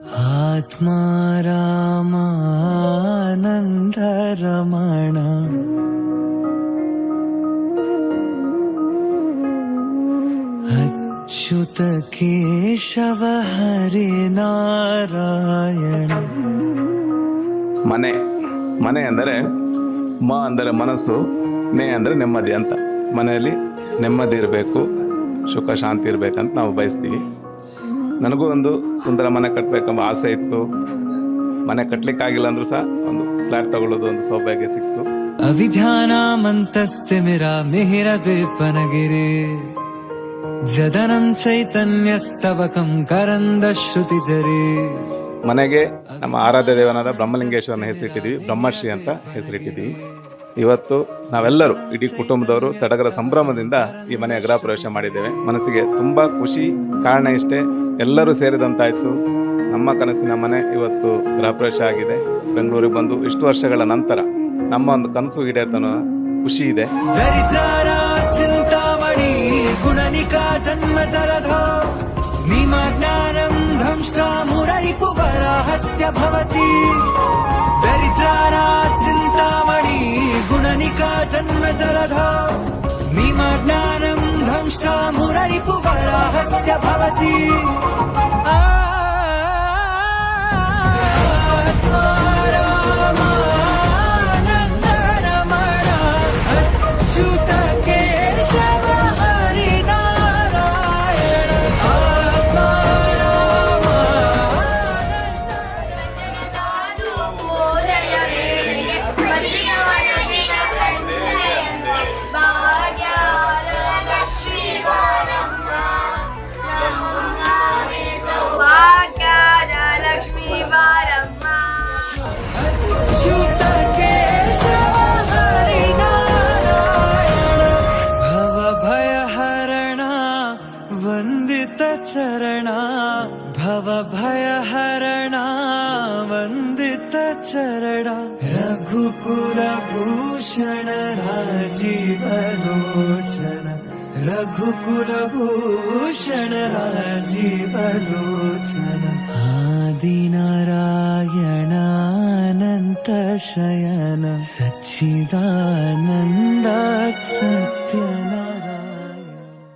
ಆತ್ಮಾರಾಮಾನಂದ ರಮಣ ಅಚ್ಯುತ ಕೇಶವ ಹರಿ ನಾರಾಯಣ. ಮನೆ ಮನೆ ಅಂದರೆ ಮ ಅಂದರೆ ಮನಸ್ಸು, ನೇ ಅಂದರೆ ನೆಮ್ಮದಿ ಅಂತ. ಮನೆಯಲ್ಲಿ ನೆಮ್ಮದಿ ಇರಬೇಕು, ಸುಖ ಶಾಂತಿ ಇರಬೇಕಂತ ನಾವು ಬಯಸ್ತೀವಿ. ನನಗೂ ಒಂದು ಸುಂದರ ಮನೆ ಕಟ್ಟಬೇಕೆಂಬ ಆಸೆ ಇತ್ತು. ಮನೆ ಕಟ್ಟಲಿಕ್ಕಾಗಿಲ್ಲ ಅಂದರೂ ಸಹ ಒಂದು ಫ್ಲ್ಯಾಟ್ ತಗೊಳ್ಳೋದು ಒಂದು ಸೌಭಾಗ್ಯ ಸಿಕ್ತು. ಅವಿಧ್ಯಾನಾಮಂತಸ್ತಿಮಿರ ಮಿಹಿರ ದ್ವೀಪನಗಿರಿ ಜದನಂ ಚೈತನ್ಯಸ್ತವಕಂ ಕರಂದ ಶ್ರುತಿ ಜರಿ. ಮನೆಗೆ ನಮ್ಮ ಆರಾಧ್ಯ ದೇವನಾದ ಬ್ರಹ್ಮಲಿಂಗೇಶ್ವರನ ಹೆಸರಿಟ್ಟಿದ್ದೀವಿ, ಬ್ರಹ್ಮಶ್ರೀ ಅಂತ ಹೆಸರಿಟ್ಟಿದ್ದೀವಿ. ಇವತ್ತು ನಾವೆಲ್ಲರೂ ಇಡೀ ಕುಟುಂಬದವರು ಸಡಗರ ಸಂಭ್ರಮದಿಂದ ಈ ಮನೆಯ ಗೃಹ ಪ್ರವೇಶ ಮಾಡಿದ್ದೇವೆ. ಮನಸ್ಸಿಗೆ ತುಂಬ ಖುಷಿ. ಕಾರಣ ಇಷ್ಟೇ, ಎಲ್ಲರೂ ಸೇರಿದಂತಾಯಿತು. ನಮ್ಮ ಕನಸಿನ ಮನೆ ಇವತ್ತು ಗೃಹ ಪ್ರವೇಶ ಆಗಿದೆ. ಬೆಂಗಳೂರಿಗೆ ಬಂದು ಇಷ್ಟು ವರ್ಷಗಳ ನಂತರ ನಮ್ಮ ಒಂದು ಕನಸು ಈಡೇರ್ತನೋ ಖುಷಿ ಇದೆ. ದರಿದ್ರ ಚಿಂತಾಮಣಿ ಗುಣನಿಕಾ ಜನ್ಮ ಜಲಧ ನಿಮಜ್ಞಾನಂ ಧಂಷ್ಟ್ರಾ ಮುರರಿಪು ವರಾಹಸ್ಯ ಭವತಿ. ದರಿದ್ರ ಚಿಂತಾಮಣಿ ಗುಣನಿಕಾ ಜನ್ಮ ಜಲಧ ನಿಮಜ್ಞಾನಂ ಧಂಷ್ಟ್ರಾ ಮುರರಿಪು ವರಾಹಸ್ಯ ಭವತಿ. ವಂದಿತ ಚರಣ ಭವ ಭಯ ಹರಣ ವಂದಿತ ಚರಣ ರಘುಕುಲ ಭೂಷಣ ರಾಜೀವ ಲೋಚನ ರಘುಕುಲ ಭೂಷಣ ರಾಜೀವ ಲೋಚನ ಆದಿನಾರಾಯಣ ಅನಂತ ಶಯನ ಸಚ್ಚಿದಾನಂದ